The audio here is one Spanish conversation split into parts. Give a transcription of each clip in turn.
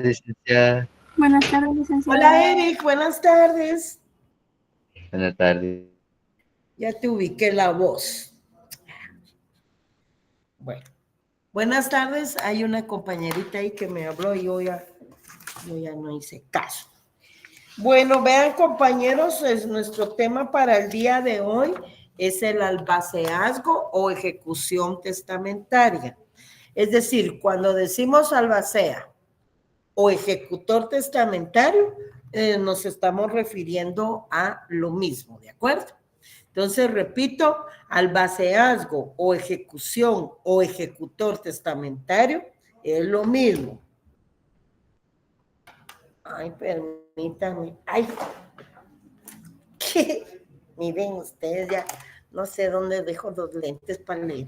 Licenciada, Buenas tardes, licenciada. Hola Eric, buenas tardes. buenas tardes. Ya te ubiqué la voz. Bueno, buenas tardes. Hay una compañerita ahí que me habló y yo ya no hice caso. Bueno, vean compañeros, nuestro tema para el día de hoy es el albaceazgo o ejecución testamentaria. Es decir, cuando decimos albacea o ejecutor testamentario, nos estamos refiriendo a lo mismo, ¿de acuerdo? Entonces, repito, albaceazgo o ejecución o ejecutor testamentario es lo mismo. Ay, permítanme. Ay, ¿qué? Miren ustedes, ya no sé dónde dejo los lentes para leer.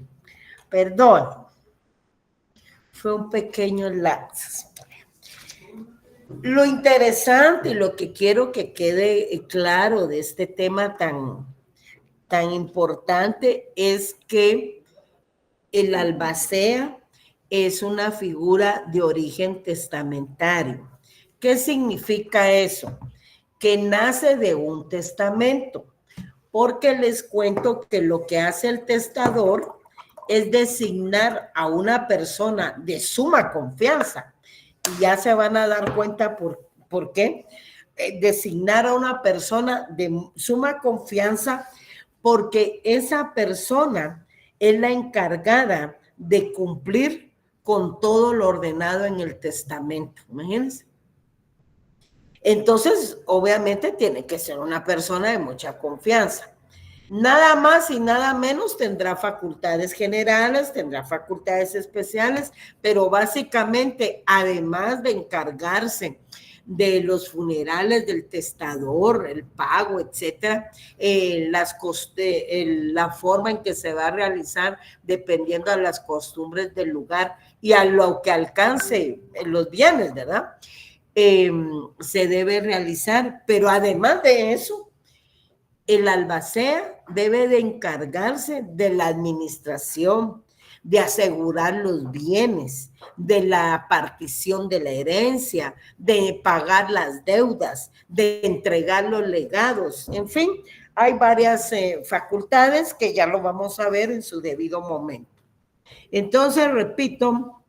Perdón. Fue un pequeño lapsus. Lo interesante y lo que quiero que quede claro de este tema tan importante es que el albacea es una figura de origen testamentario. ¿Qué significa eso? Que nace de un testamento, porque les cuento que lo que hace el testador es designar a una persona de suma confianza, y ya se van a dar cuenta por qué. Designar a una persona de suma confianza porque esa persona es la encargada de cumplir con todo lo ordenado en el testamento. Imagínense. Entonces, obviamente tiene que ser una persona de mucha confianza. Nada más y nada menos tendrá facultades generales, tendrá facultades especiales, pero básicamente, además de encargarse de los funerales del testador, el pago, etcétera, la forma en que se va a realizar dependiendo de las costumbres del lugar y a lo que alcance los bienes, ¿verdad? Se debe realizar, pero además de eso, el albacea debe de encargarse de la administración, de asegurar los bienes, de la partición de la herencia, de pagar las deudas, de entregar los legados, en fin, hay varias facultades que ya lo vamos a ver en su debido momento. Entonces, repito,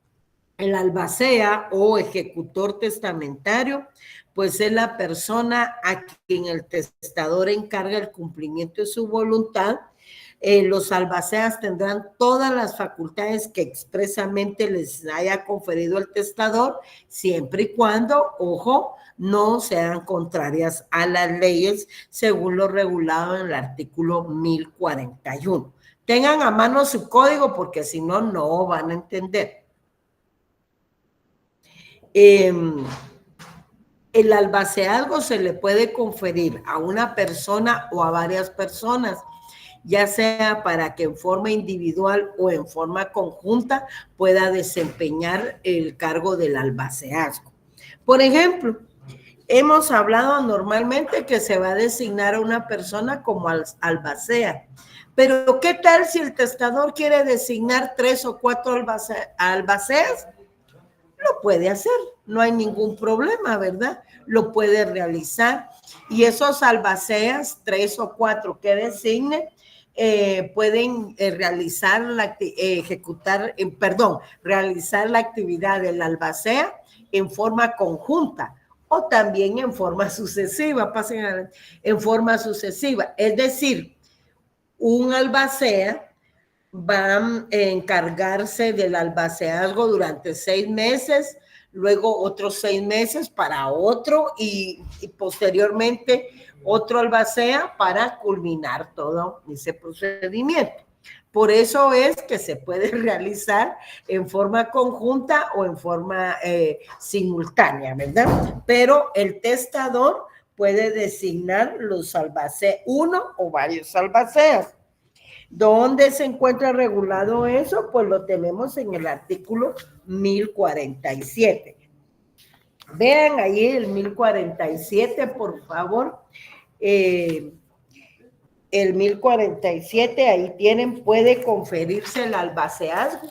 el albacea o ejecutor testamentario, pues es la persona a quien el testador encarga el cumplimiento de su voluntad. Los albaceas tendrán todas las facultades que expresamente les haya conferido el testador, siempre y cuando, ojo, no sean contrarias a las leyes según lo regulado en el artículo 1041. Tengan a mano su código porque si no, no van a entender. El albaceazgo se le puede conferir a una persona o a varias personas, ya sea para que en forma individual o en forma conjunta pueda desempeñar el cargo del albaceazgo. Por ejemplo, hemos hablado normalmente que se va a designar a una persona como albacea, pero ¿qué tal si el testador quiere designar 3 o 4 albaceas? Lo puede hacer, no hay ningún problema, ¿verdad? Lo puede realizar. Y esos albaceas, 3 o 4 que designe, pueden realizar realizar la actividad del albacea en forma conjunta o también en forma sucesiva, en forma sucesiva. Es decir, un albacea va a encargarse del albaceazgo durante 6 meses, luego otros 6 meses para otro y posteriormente otro albacea para culminar todo ese procedimiento. Por eso es que se puede realizar en forma conjunta o en forma simultánea, ¿verdad? Pero el testador puede designar los albaceas, uno o varios albaceas. ¿Dónde se encuentra regulado eso? Pues lo tenemos en el artículo 1047. Vean ahí el 1047, por favor. El 1047, ahí tienen, puede conferirse el albaceazgo.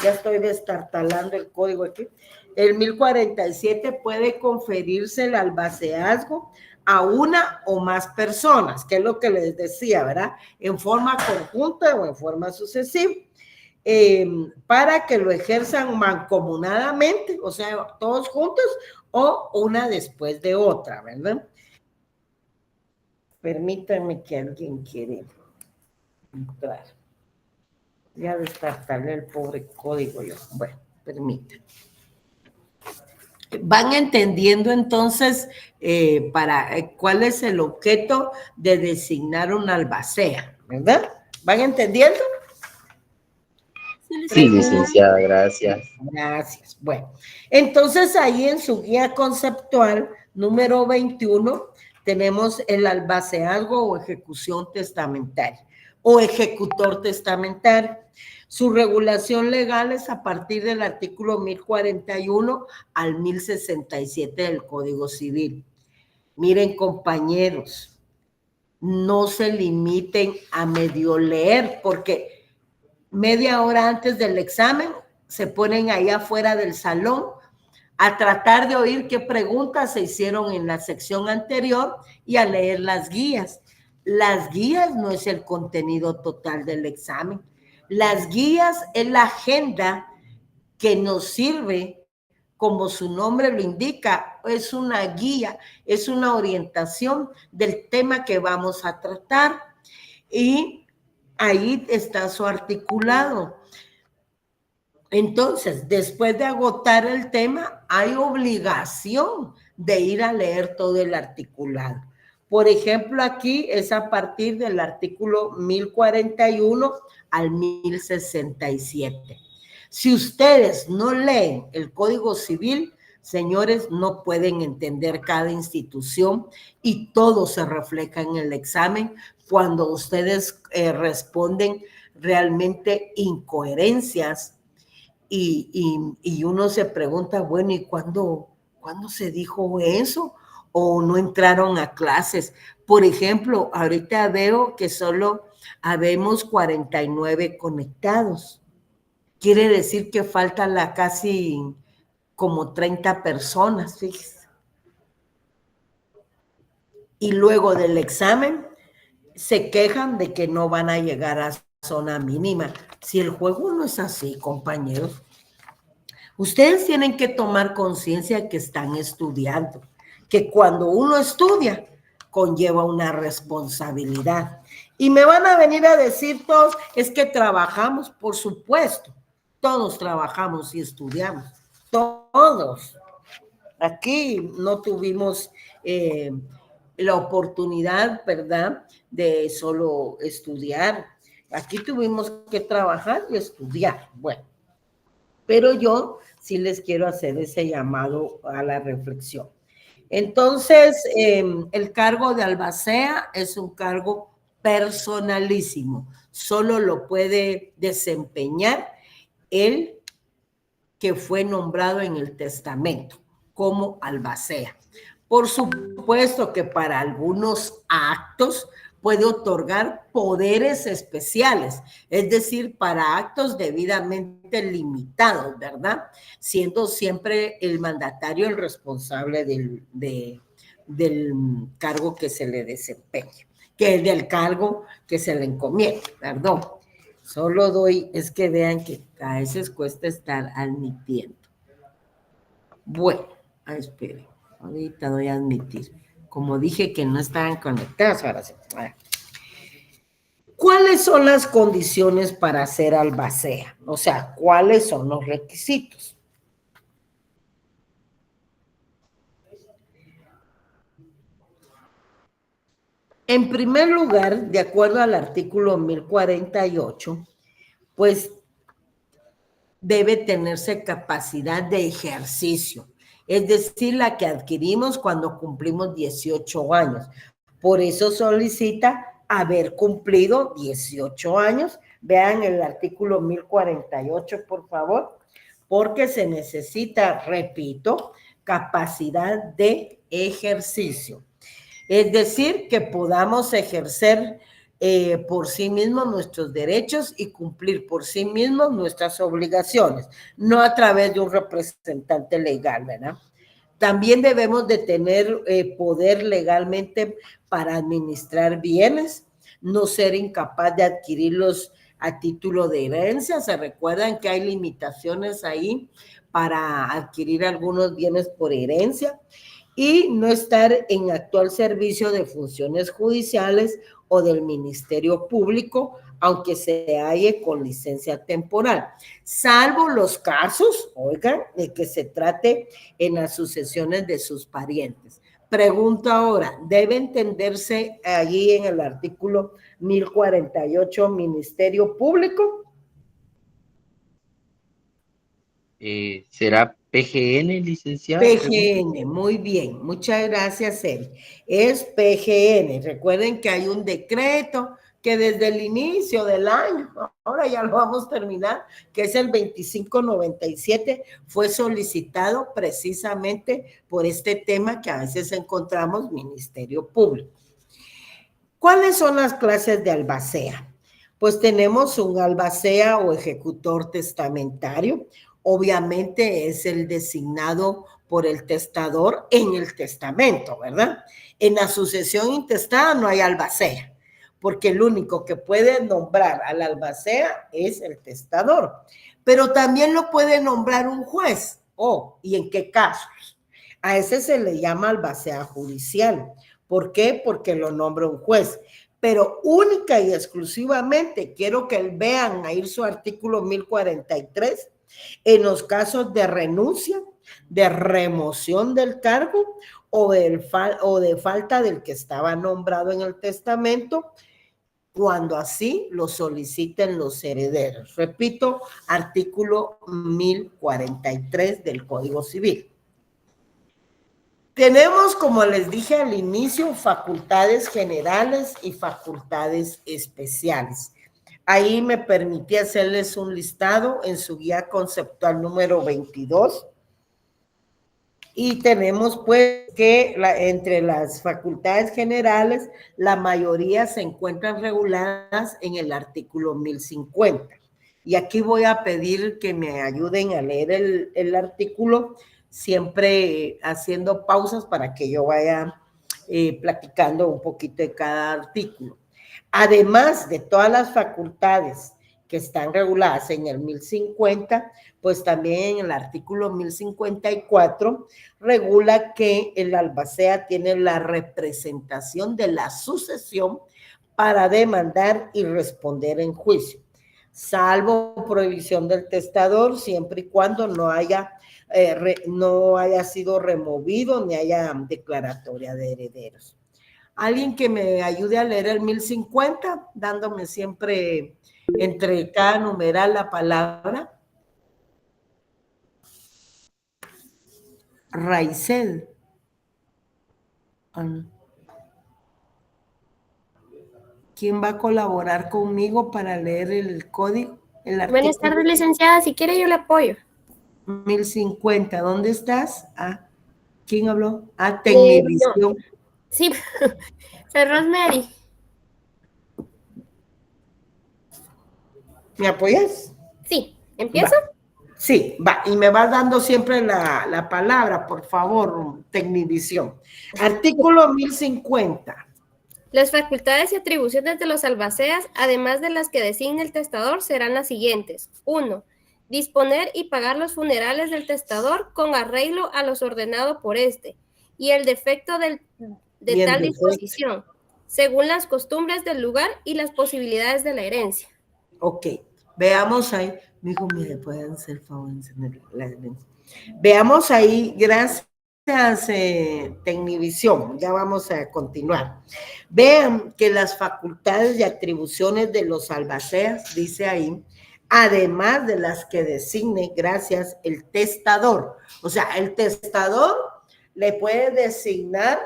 Ya estoy destartalando el código aquí. el 1047 puede conferirse el albaceazgo a una o más personas, que es lo que les decía, ¿verdad? En forma conjunta o en forma sucesiva, para que lo ejerzan mancomunadamente, o sea, todos juntos, o una después de otra, ¿verdad? Permítanme que alguien quiere entrar. Ya destartalé el pobre código yo. Bueno, permítanme. Van entendiendo entonces cuál es el objeto de designar una albacea, ¿verdad? ¿Van entendiendo? Sí, licenciada, gracias. Gracias. Bueno, entonces ahí en su guía conceptual número 21 tenemos el albaceazgo o ejecución testamentaria o ejecutor testamentario. Su regulación legal es a partir del artículo 1041 al 1067 del Código Civil. Miren, compañeros, no se limiten a medio leer, porque media hora antes del examen se ponen ahí afuera del salón a tratar de oír qué preguntas se hicieron en la sección anterior y a leer las guías. Las guías no es el contenido total del examen. Las guías es la agenda que nos sirve, como su nombre lo indica, es una guía, es una orientación del tema que vamos a tratar. Y ahí está su articulado. Entonces, después de agotar el tema, hay obligación de ir a leer todo el articulado. Por ejemplo, aquí es a partir del artículo 1041 al 1067. Si ustedes no leen el Código Civil, señores, no pueden entender cada institución y todo se refleja en el examen cuando ustedes responden realmente incoherencias. Y uno se pregunta, bueno, ¿y cuándo se dijo eso? ¿O no entraron a clases? Por ejemplo, ahorita veo que solo habemos 49 conectados. Quiere decir que faltan casi como 30 personas, fíjense. Y luego del examen se quejan de que no van a llegar a zona mínima. Si el juego no es así, compañeros, ustedes tienen que tomar conciencia que están estudiando, que cuando uno estudia conlleva una responsabilidad. Y me van a venir a decir todos, es que trabajamos, por supuesto, todos trabajamos y estudiamos, todos. Aquí no tuvimos la oportunidad, ¿verdad?, de solo estudiar. Aquí tuvimos que trabajar y estudiar. Bueno, pero yo sí les quiero hacer ese llamado a la reflexión. Entonces, el cargo de albacea es un cargo personalísimo. Solo lo puede desempeñar el que fue nombrado en el testamento como albacea. Por supuesto que para algunos actos puede otorgar poderes especiales, es decir, para actos debidamente limitados, ¿verdad? Siendo siempre el mandatario el responsable del cargo que se le desempeñe, que es del cargo que se le encomienda, perdón. Solo doy, es que vean que a veces cuesta estar admitiendo. Bueno, esperen, ahorita doy a admitir. Como dije que no estaban conectados, ahora sí. ¿Cuáles son las condiciones para ser albacea? O sea, ¿cuáles son los requisitos? En primer lugar, de acuerdo al artículo 1048, pues debe tenerse capacidad de ejercicio, es decir, la que adquirimos cuando cumplimos 18 años. Por eso solicita haber cumplido 18 años. Vean el artículo 1048, por favor, porque se necesita, repito, capacidad de ejercicio. Es decir, que podamos ejercer por sí mismos nuestros derechos y cumplir por sí mismos nuestras obligaciones, no a través de un representante legal, ¿verdad? También debemos de tener poder legalmente para administrar bienes, no ser incapaz de adquirirlos a título de herencia. Se recuerdan que hay limitaciones ahí para adquirir algunos bienes por herencia y no estar en actual servicio de funciones judiciales o del Ministerio Público, aunque se halle con licencia temporal, salvo los casos, oigan, de que se trate en las sucesiones de sus parientes. Pregunto ahora, ¿debe entenderse allí en el artículo 1048 Ministerio Público? ¿Será PGN, licenciada? Pregunta. PGN, muy bien, muchas gracias, Eri. Es PGN. Recuerden que hay un decreto que desde el inicio del año, ahora ya lo vamos a terminar, que es el 2597, fue solicitado precisamente por este tema que a veces encontramos Ministerio Público. ¿Cuáles son las clases de albacea? Pues tenemos un albacea o ejecutor testamentario. Obviamente es el designado por el testador en el testamento, ¿verdad? En la sucesión intestada no hay albacea, porque el único que puede nombrar al albacea es el testador. Pero también lo puede nombrar un juez. ¿Y en qué casos? A ese se le llama albacea judicial. ¿Por qué? Porque lo nombra un juez. Pero única y exclusivamente, quiero que vean ahí su artículo 1043, en los casos de renuncia, de remoción del cargo o de falta del que estaba nombrado en el testamento, cuando así lo soliciten los herederos. Repito, artículo 1043 del Código Civil. Tenemos, como les dije al inicio, facultades generales y facultades especiales. Ahí me permití hacerles un listado en su guía conceptual número 22. Y tenemos pues que entre las facultades generales, la mayoría se encuentran reguladas en el artículo 1050. Y aquí voy a pedir que me ayuden a leer el artículo, siempre haciendo pausas para que yo vaya platicando un poquito de cada artículo. Además de todas las facultades que están reguladas en el 1050, pues también en el artículo 1054 regula que el albacea tiene la representación de la sucesión para demandar y responder en juicio, salvo prohibición del testador, siempre y cuando no haya sido removido ni haya declaratoria de herederos. Alguien que me ayude a leer el 1050, dándome siempre entre cada numeral la palabra. Raizel. ¿Quién va a colaborar conmigo para leer el código? Buenas tardes, licenciada. Si quiere, yo le apoyo. 1050. ¿Dónde estás? ¿Quién habló? Tecnivisión. No. Sí, soy Rosemary. ¿Me apoyas? Sí, ¿empiezo? Sí, va, y me vas dando siempre la palabra, por favor, Tecnivisión. Artículo 1050. Las facultades y atribuciones de los albaceas, además de las que designe el testador, serán las siguientes. 1. Disponer y pagar los funerales del testador con arreglo a los ordenado por éste y el defecto de tal disposición, según las costumbres del lugar y las posibilidades de la herencia. Ok, veamos ahí. Mijo, ¿me pueden hacer el favor de encender la herencia? Veamos ahí, gracias. Tecnivisión, ya vamos a continuar. Vean que las facultades y atribuciones de los albaceas, dice ahí, además de las que designe, gracias, el testador. O sea, el testador le puede designar,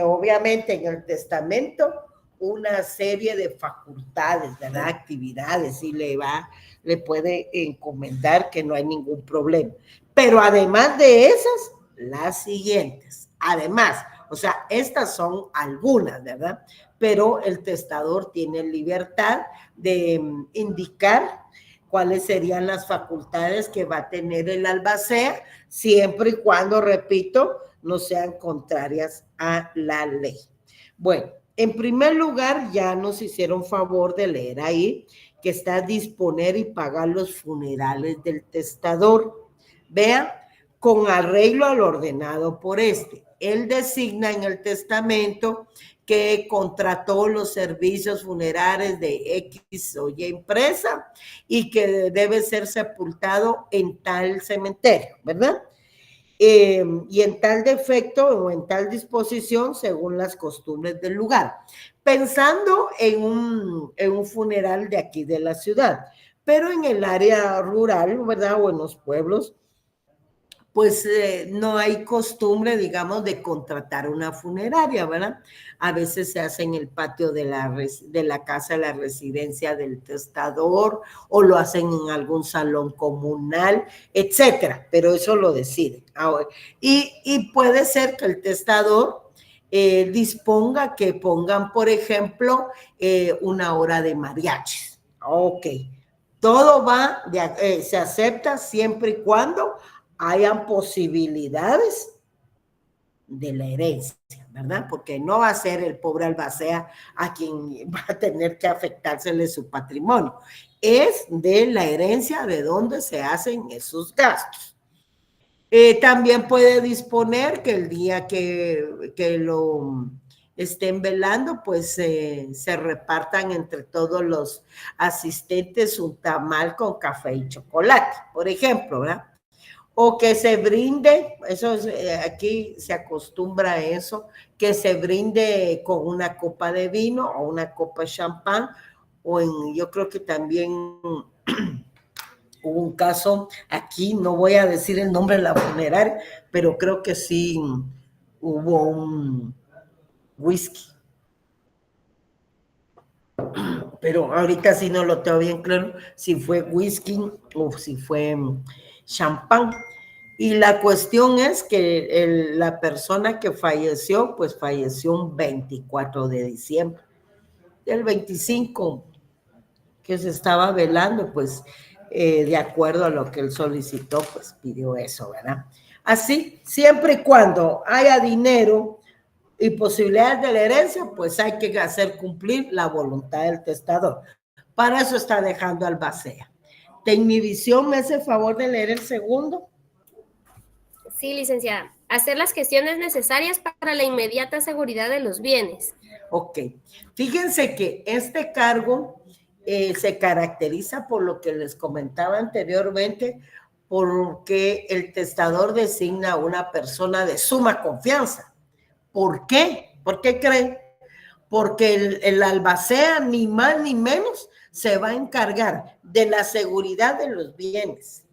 obviamente en el testamento, una serie de facultades, ¿verdad? Actividades, y le puede encomendar que no hay ningún problema. Pero además de esas, las siguientes. Además, O sea, estas son algunas, ¿verdad? Pero el testador tiene libertad de indicar cuáles serían las facultades que va a tener el albacea, siempre y cuando, repito, no sean contrarias a la ley. Bueno, en primer lugar, ya nos hicieron favor de leer ahí que está disponer y pagar los funerales del testador. Vean, con arreglo al ordenado por este. Él designa en el testamento que contrató los servicios funerarios de X o Y empresa y que debe ser sepultado en tal cementerio, ¿verdad? Y en tal defecto o en tal disposición según las costumbres del lugar, pensando en un funeral de aquí de la ciudad, pero en el área rural, ¿verdad? O en los pueblos, pues no hay costumbre, digamos, de contratar una funeraria, ¿verdad? A veces se hace en el patio de la casa de la residencia del testador o lo hacen en algún salón comunal, etcétera, pero eso lo deciden. Y puede ser que el testador disponga que pongan, por ejemplo, una hora de mariachis. Ok, todo va, se acepta siempre y cuando hayan posibilidades de la herencia, ¿verdad? Porque no va a ser el pobre albacea a quien va a tener que afectársele su patrimonio. Es de la herencia de donde se hacen esos gastos. También puede disponer que el día que lo estén velando, pues se repartan entre todos los asistentes un tamal con café y chocolate, por ejemplo, ¿verdad? O que se brinde, eso es, aquí se acostumbra a eso, que se brinde con una copa de vino o una copa de champán, yo creo que también hubo un caso, aquí no voy a decir el nombre de la funeraria, pero creo que sí hubo un whisky. Pero ahorita sí no lo tengo bien claro si fue whisky o si fue champán. Y la cuestión es que la persona que falleció, pues falleció un 24 de diciembre. El 25 que se estaba velando, pues de acuerdo a lo que él solicitó, pues pidió eso, ¿verdad? Así, siempre y cuando haya dinero y posibilidades de la herencia, pues hay que hacer cumplir la voluntad del testador. Para eso está dejando albacea. ¿Tecnivisión me hace favor de leer el segundo? Sí, licenciada. Hacer las gestiones necesarias para la inmediata seguridad de los bienes. Ok. Fíjense que este cargo se caracteriza por lo que les comentaba anteriormente, porque el testador designa a una persona de suma confianza. ¿Por qué? ¿Por qué creen? Porque el albacea, ni más ni menos, se va a encargar de la seguridad de los bienes,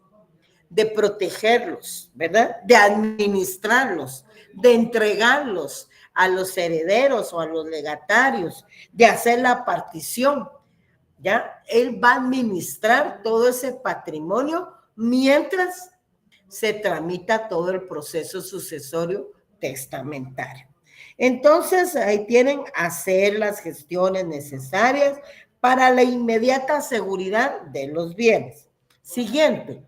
de protegerlos, ¿verdad? De administrarlos, de entregarlos a los herederos o a los legatarios, de hacer la partición, ¿ya? Él va a administrar todo ese patrimonio mientras se tramita todo el proceso sucesorio testamentario. Entonces, ahí tienen hacer las gestiones necesarias para la inmediata seguridad de los bienes. Siguiente.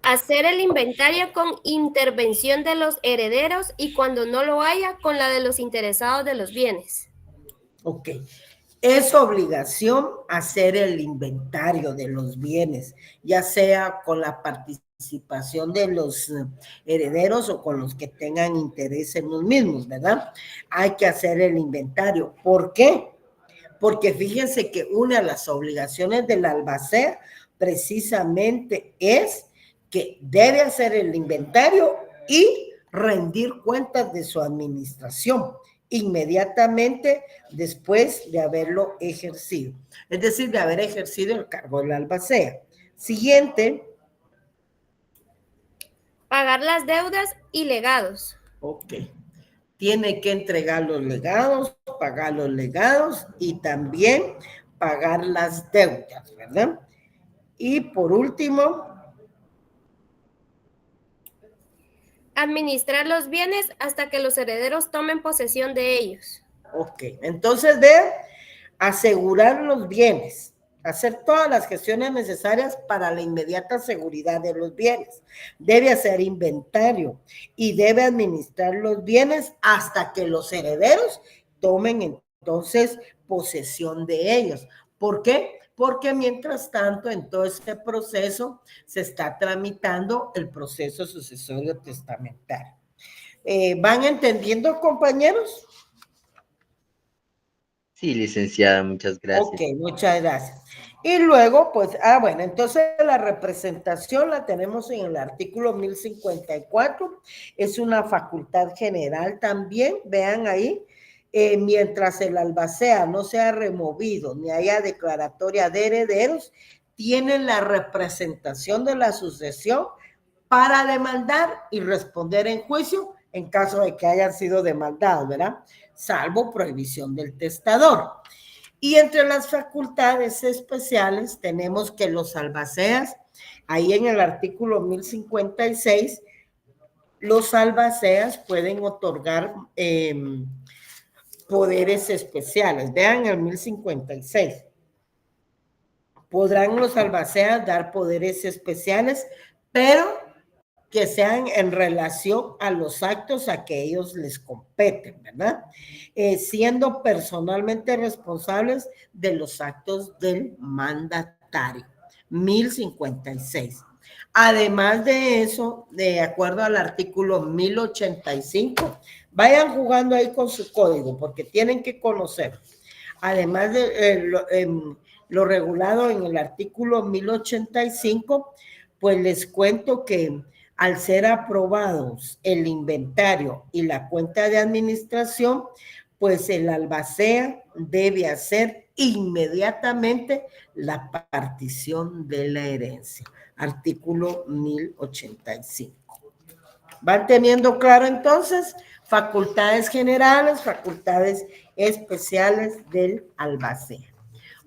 Hacer el inventario con intervención de los herederos y cuando no lo haya, con la de los interesados de los bienes. Ok. Es obligación hacer el inventario de los bienes, ya sea con la participación de los herederos o con los que tengan interés en los mismos, ¿verdad? Hay que hacer el inventario. ¿Por qué? Porque fíjense que una de las obligaciones del albacea precisamente es que debe hacer el inventario y rendir cuentas de su administración inmediatamente después de haberlo ejercido, es decir, de haber ejercido el cargo del albacea. Siguiente. Pagar las deudas y legados. Ok. Tiene que entregar los legados, pagar los legados y también pagar las deudas, ¿verdad? Y por último, Administrar los bienes hasta que los herederos tomen posesión de ellos. Ok, entonces vean, asegurar los bienes, hacer todas las gestiones necesarias para la inmediata seguridad de los bienes. Debe hacer inventario y debe administrar los bienes hasta que los herederos tomen entonces posesión de ellos. ¿Por qué? Porque mientras tanto en todo este proceso se está tramitando el proceso sucesorio testamentario. ¿Van entendiendo, compañeros? Sí, licenciada, muchas gracias. Ok, muchas gracias. Y luego, pues, bueno, entonces la representación la tenemos en el artículo 1054, es una facultad general también, vean ahí, mientras el albacea no sea removido ni haya declaratoria de herederos, tienen la representación de la sucesión para demandar y responder en juicio en caso de que hayan sido demandados, ¿verdad? Salvo prohibición del testador. Y entre las facultades especiales tenemos que los albaceas, ahí en el artículo 1056, los albaceas pueden otorgar poderes especiales. Vean el 1056. Podrán los albaceas dar poderes especiales, pero que sean en relación a los actos a que ellos les competen, ¿verdad? Siendo personalmente responsables de los actos del mandatario. 1056. Además de eso, de acuerdo al artículo 1085, vayan jugando ahí con su código porque tienen que conocer. Además de lo regulado en el artículo 1085, pues les cuento que al ser aprobados el inventario y la cuenta de administración, pues el albacea debe hacer inmediatamente la partición de la herencia. Artículo 1085. ¿Van teniendo claro entonces? Facultades generales, facultades especiales del albacea.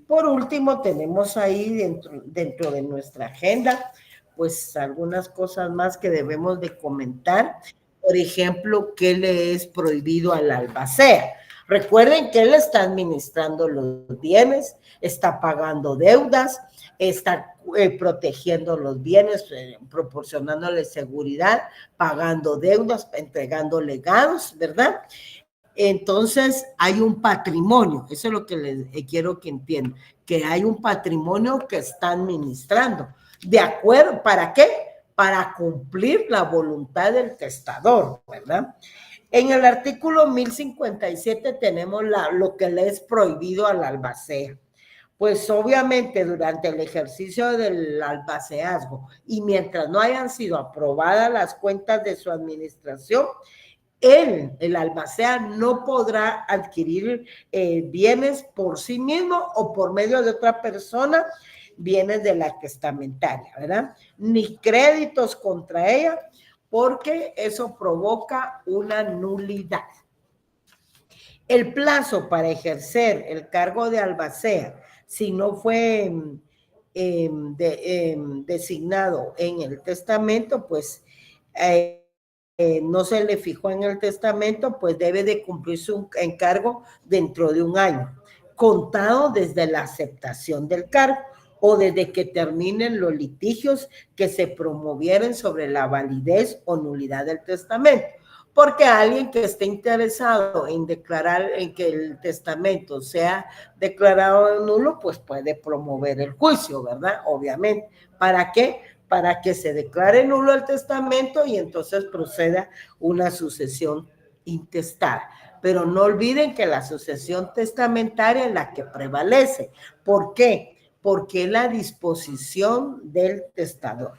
Por último, tenemos ahí dentro de nuestra agenda pues algunas cosas más que debemos de comentar. Por ejemplo, ¿qué le es prohibido al albacea? Recuerden que él está administrando los bienes, está pagando deudas, está protegiendo los bienes, proporcionándole seguridad, pagando deudas, entregando legados, ¿verdad? Entonces hay un patrimonio, eso es lo que les quiero que entiendan, que hay un patrimonio que está administrando. ¿De acuerdo? ¿Para qué? Para cumplir la voluntad del testador, ¿verdad? En el artículo 1057 tenemos lo que le es prohibido al albacea. Pues obviamente durante el ejercicio del albaceazgo y mientras no hayan sido aprobadas las cuentas de su administración, el albacea no podrá adquirir bienes por sí mismo o por medio de otra persona, bienes de la testamentaria, ¿verdad? Ni créditos contra ella, porque eso provoca una nulidad. El plazo para ejercer el cargo de albacea, si no fue designado en el testamento, pues no se le fijó en el testamento, pues debe de cumplir su encargo dentro de un año, contado desde la aceptación del cargo o desde que terminen los litigios que se promovieron sobre la validez o nulidad del testamento. Porque alguien que esté interesado en declarar, en que el testamento sea declarado nulo, pues puede promover el juicio, ¿verdad? Obviamente. ¿Para qué? Para que se declare nulo el testamento y entonces proceda una sucesión intestada. Pero no olviden que la sucesión testamentaria es la que prevalece. ¿Por qué? Porque es la disposición del testador.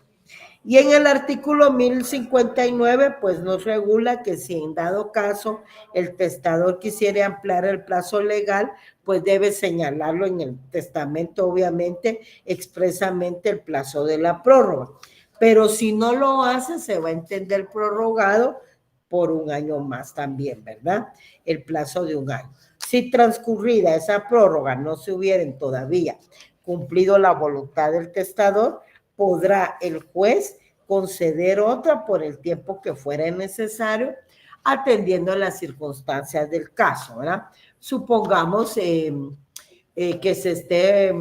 Y en el artículo 1059, pues nos regula que si en dado caso el testador quisiera ampliar el plazo legal, pues debe señalarlo en el testamento, obviamente, expresamente el plazo de la prórroga. Pero si no lo hace, se va a entender prorrogado por un año más también, ¿verdad? El plazo de un año. Si transcurrida esa prórroga no se hubieran todavía cumplido la voluntad del testador, podrá el juez conceder otra por el tiempo que fuera necesario, atendiendo a las circunstancias del caso, ¿verdad? Supongamos que se esté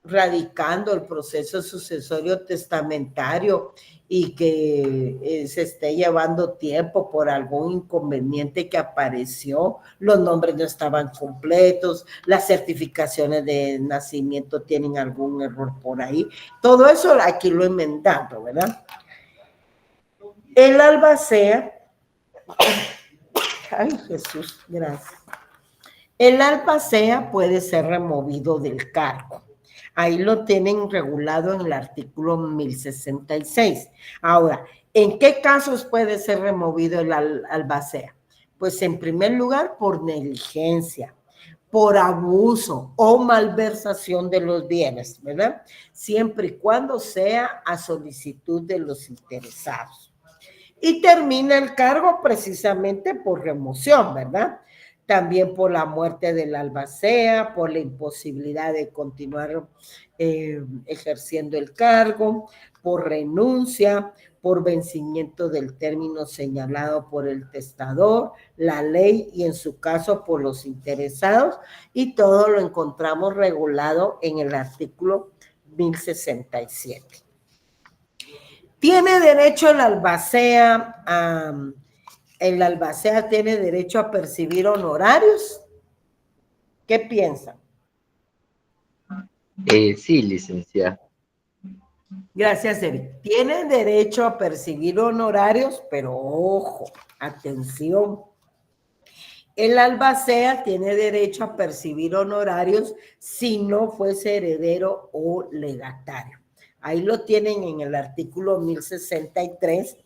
radicando el proceso sucesorio testamentario y que se esté llevando tiempo por algún inconveniente que apareció, los nombres no estaban completos, las certificaciones de nacimiento tienen algún error por ahí, todo eso aquí lo enmendando, ¿verdad? El albacea, ay Jesús, gracias. El albacea puede ser removido del cargo. Ahí lo tienen regulado en el artículo 1066. Ahora, ¿en qué casos puede ser removido el albacea? Pues en primer lugar, por negligencia, por abuso o malversación de los bienes, ¿verdad? Siempre y cuando sea a solicitud de los interesados. Y termina el cargo precisamente por remoción, ¿verdad? También por la muerte del albacea, por la imposibilidad de continuar ejerciendo el cargo, por renuncia, por vencimiento del término señalado por el testador, la ley y en su caso por los interesados, y todo lo encontramos regulado en el artículo 1067. ¿Tiene derecho el albacea tiene derecho a percibir honorarios? ¿Qué piensan? Sí, licenciada. Gracias, Eric. Tiene derecho a percibir honorarios, pero ojo, atención. El albacea tiene derecho a percibir honorarios si no fuese heredero o legatario. Ahí lo tienen en el artículo 1063.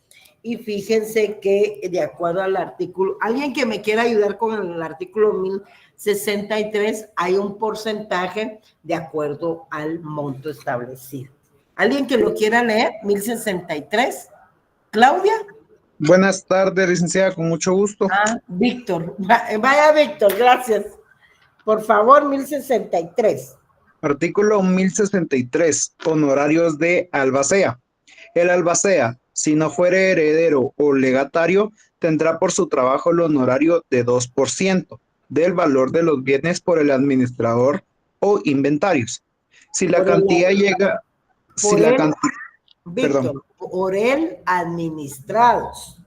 Y fíjense que de acuerdo al artículo, alguien que me quiera ayudar con el artículo 1063, hay un porcentaje de acuerdo al monto establecido. ¿Alguien que lo quiera leer? 1063. ¿Claudia? Buenas tardes, licenciada, con mucho gusto. Víctor. Vaya, Víctor, gracias. Por favor, 1063. Artículo 1063, honorarios de albacea. El albacea, si no fuere heredero o legatario, tendrá por su trabajo el honorario de 2% del valor de los bienes por el administrador o inventarios. Si la cantidad llega... Víctor, por el administrados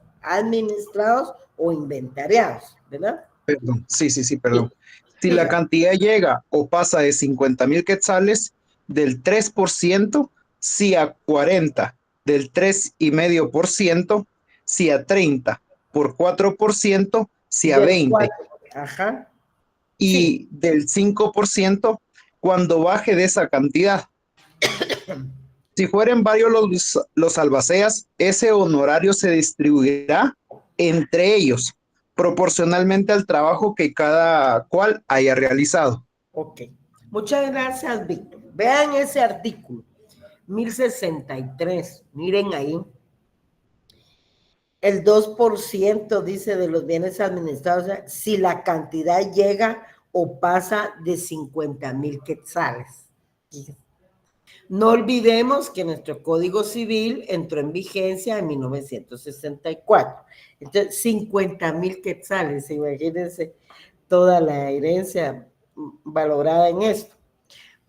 o inventariados, ¿verdad? Perdón, sí, perdón. Si la cantidad llega o pasa de 50,000 quetzales, del 3%, si a 40, del 3,5%, si a 30, por 4%, si a 20. Ajá. Y sí, del 5% cuando baje de esa cantidad. Si fueren varios los albaceas, ese honorario se distribuirá entre ellos, proporcionalmente al trabajo que cada cual haya realizado. Ok. Muchas gracias, Víctor. Vean ese artículo, 1063. Miren ahí. El 2% dice de los bienes administrados, si la cantidad llega o pasa de 50,000 quetzales. No olvidemos que nuestro Código Civil entró en vigencia en 1964. Entonces, 50,000 quetzales, imagínense toda la herencia valorada en esto.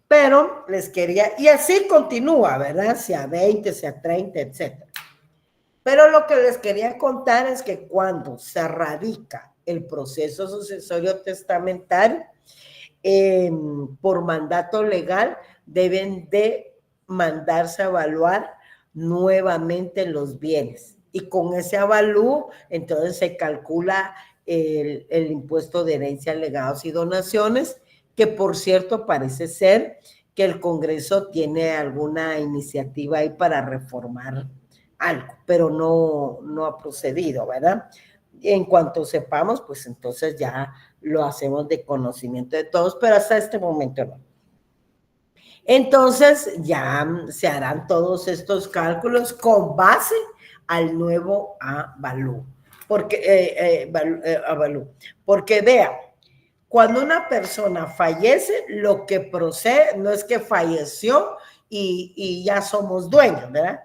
Pero les quería, y así continúa, ¿verdad? Sea 20, sea 30, etcétera. Pero lo que les quería contar es que cuando se radica el proceso sucesorio testamentario, por mandato legal, deben de mandarse a evaluar nuevamente los bienes. Y con ese avalúo, entonces se calcula el impuesto de herencia, legados y donaciones, que por cierto parece ser que el Congreso tiene alguna iniciativa ahí para reformar algo, pero no ha procedido, ¿verdad? En cuanto sepamos, pues entonces ya lo hacemos de conocimiento de todos, pero hasta este momento no. Entonces ya se harán todos estos cálculos con base al nuevo avalúo. Porque vea, cuando una persona fallece, lo que procede no es que falleció y ya somos dueños, ¿verdad?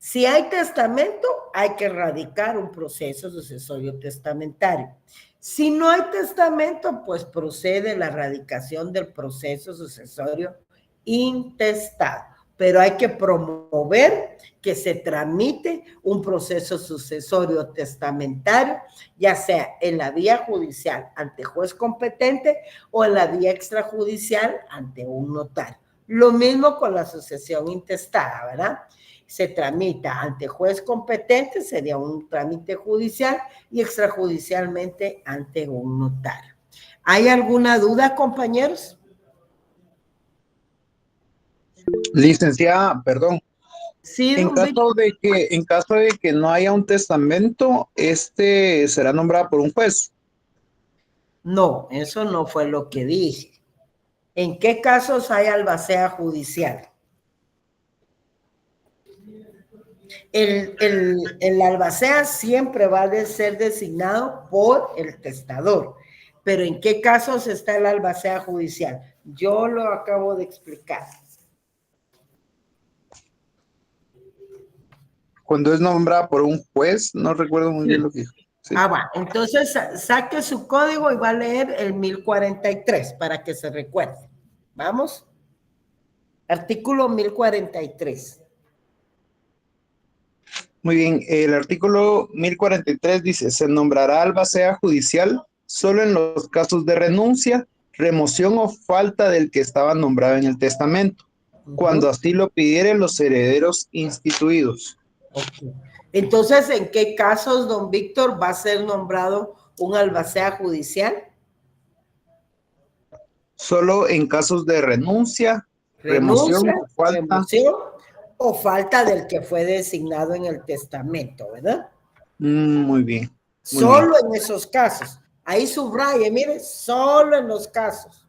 Si hay testamento, hay que radicar un proceso sucesorio testamentario. Si no hay testamento, pues procede la radicación del proceso sucesorio intestado. Pero hay que promover que se tramite un proceso sucesorio testamentario, ya sea en la vía judicial ante juez competente o en la vía extrajudicial ante un notario. Lo mismo con la sucesión intestada, ¿verdad? Se tramita ante juez competente, sería un trámite judicial, y extrajudicialmente ante un notario. ¿Hay alguna duda, compañeros? Licenciada, perdón. Sí, En caso de que no haya un testamento, será nombrado por un juez. no, eso no fue lo que dije. ¿En qué casos hay albacea judicial? El albacea siempre va a ser designado por el testador. Pero ¿en qué casos está el albacea judicial? Yo lo acabo de explicar. Cuando es nombrada por un juez, no recuerdo muy bien lo que dijo. Sí. Ah, bueno, entonces saque su código y va a leer el 1043 para que se recuerde. ¿Vamos? Artículo 1043. Muy bien, el artículo 1043 dice, se nombrará albacea judicial solo en los casos de renuncia, remoción o falta del que estaba nombrado en el testamento, cuando así lo pidieren los herederos instituidos. Okay. Entonces, ¿en qué casos, don Víctor, va a ser nombrado un albacea judicial? Solo en casos de renuncia, remoción o falta del que fue designado en el testamento, ¿verdad? Muy bien. Solo en esos casos. Ahí subraye, mire, solo en los casos.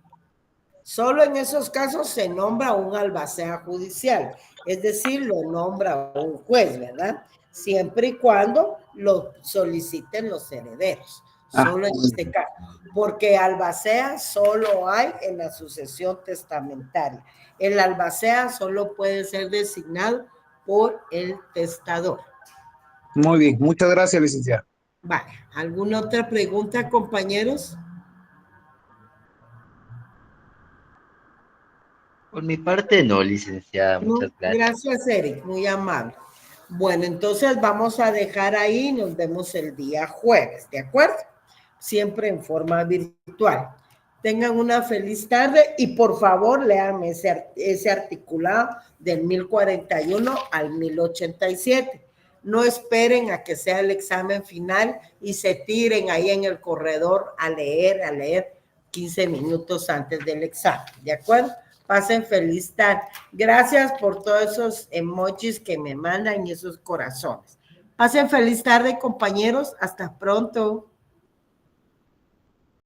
Solo en esos casos se nombra un albacea judicial, es decir, lo nombra un juez, ¿verdad? Siempre y cuando lo soliciten los herederos. Solo en este caso. Porque albacea solo hay en la sucesión testamentaria. El albacea solo puede ser designado por el testador. Muy bien, muchas gracias, licenciada. Vale, ¿alguna otra pregunta, compañeros? Por mi parte, no, licenciada. Muchas gracias. Gracias, Eric. Muy amable. Bueno, entonces vamos a dejar ahí. Nos vemos el día jueves, ¿de acuerdo? Siempre en forma virtual. Tengan una feliz tarde y por favor lean ese articulado del 1041 al 1087. No esperen a que sea el examen final y se tiren ahí en el corredor a leer 15 minutos antes del examen, ¿de acuerdo? Pasen feliz tarde. Gracias por todos esos emojis que me mandan y esos corazones. Pasen feliz tarde, compañeros. Hasta pronto.